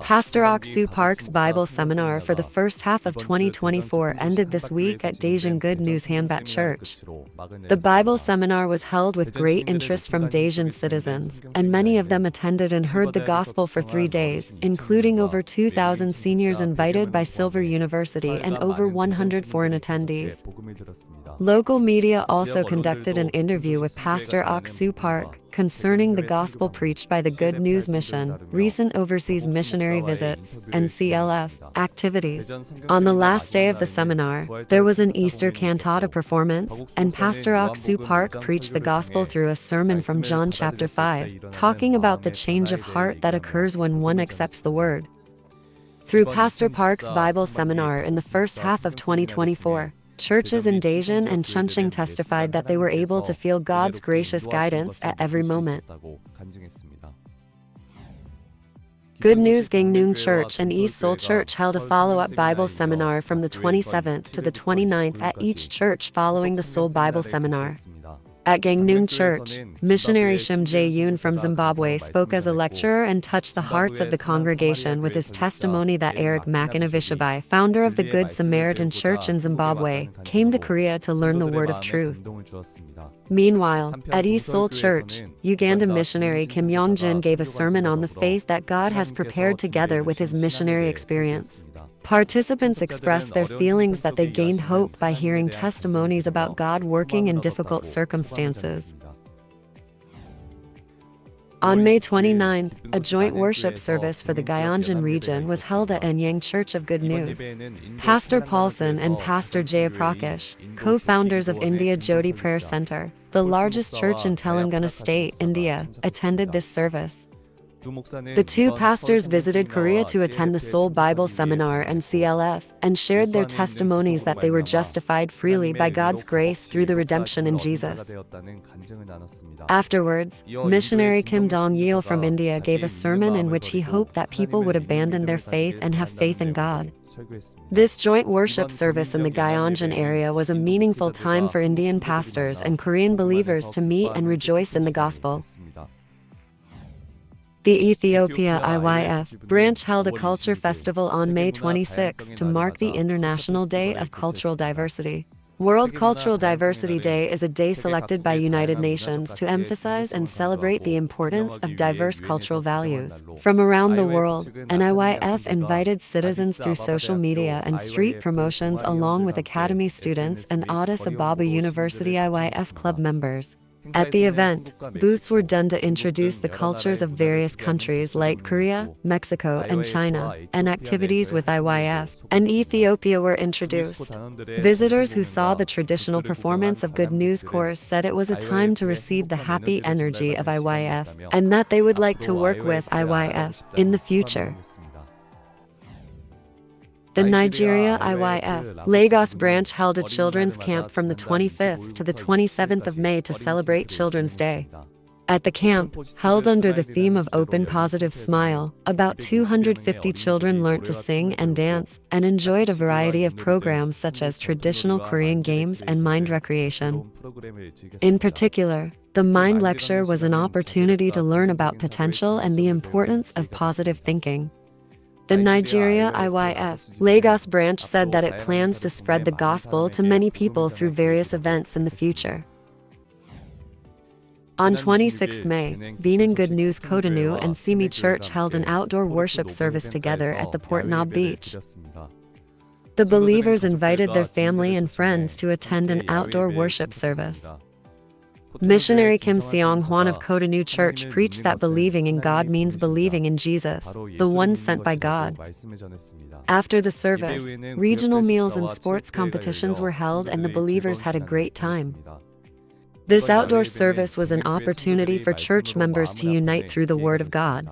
Pastor Ok-soo Park's Bible seminar for the first half of 2024 ended this week at Daejeon Good News Hanbat Church. The Bible seminar was held with great interest from Daejeon citizens, and many of them attended and heard the gospel for 3 days, including over 2,000 seniors invited by Silver University and over 100 foreign attendees. Local media also conducted an interview with Pastor Ok-soo Park concerning the gospel preached by the Good News Mission, recent overseas missionary visits, and CLF activities. On the last day of the seminar, there was an Easter cantata performance, and Pastor Ok-soo Park preached the gospel through a sermon from John chapter 5, talking about the change of heart that occurs when one accepts the word. Through Pastor Park's Bible seminar in the first half of 2024, churches in Daejeon and Chuncheon testified that they were able to feel God's gracious guidance at every moment. Good News Gangneung Church and East Seoul Church held a follow-up Bible seminar from the 27th to the 29th at each church following the Seoul Bible seminar. At Gangneung Church, missionary Shim Jae-yoon from Zimbabwe spoke as a lecturer and touched the hearts of the congregation with his testimony that Eric Makinavishabai, founder of the Good Samaritan Church in Zimbabwe, came to Korea to learn the word of truth. Meanwhile, at East Seoul Church, Uganda missionary Kim Yong-jin gave a sermon on the faith that God has prepared together with his missionary experience. Participants expressed their feelings that they gained hope by hearing testimonies about God working in difficult circumstances. On May 29, a joint worship service for the Gyeongjin region was held at Enyang Church of Good News. Pastor Paulson and Pastor Jayaprakash, co-founders of India Jyoti Prayer Center, the largest church in Telangana state, India, attended this service. The two pastors visited Korea to attend the Seoul Bible Seminar and CLF, and shared their testimonies that they were justified freely by God's grace through the redemption in Jesus. Afterwards, missionary Kim Dong-yeol from India gave a sermon in which he hoped that people would abandon their faith and have faith in God. This joint worship service in the Gyeongjin area was a meaningful time for Indian pastors and Korean believers to meet and rejoice in the gospel. The Ethiopia IYF branch held a culture festival on May 26 to mark the International Day of Cultural Diversity. World Cultural Diversity Day is a day selected by United Nations to emphasize and celebrate the importance of diverse cultural values. From around the world, NIYF invited citizens through social media and street promotions along with Academy students and Addis Ababa University IYF club members. At the event, booths were done to introduce the cultures of various countries like Korea, Mexico, and China, and activities with IYF and Ethiopia were introduced. Visitors who saw the traditional performance of Good News Course said it was a time to receive the happy energy of IYF and that they would like to work with IYF in the future. The Nigeria IYF Lagos branch held a children's camp from the 25th to the 27th of May to celebrate Children's Day. At the camp, held under the theme of Open Positive Smile, about 250 children learnt to sing and dance and enjoyed a variety of programs such as traditional Korean games and mind recreation. In particular, the Mind Lecture was an opportunity to learn about potential and the importance of positive thinking. The Nigeria IYF Lagos branch said that it plans to spread the gospel to many people through various events in the future. On 26 May, Benin Good News Cotonou and Simi Church held an outdoor worship service together at the Port Knob Beach. The believers invited their family and friends to attend an outdoor worship service. Missionary Kim Seong-hwan of Cotonou Church preached that believing in God means believing in Jesus, the one sent by God. After the service, regional meals and sports competitions were held and the believers had a great time. This outdoor service was an opportunity for church members to unite through the Word of God.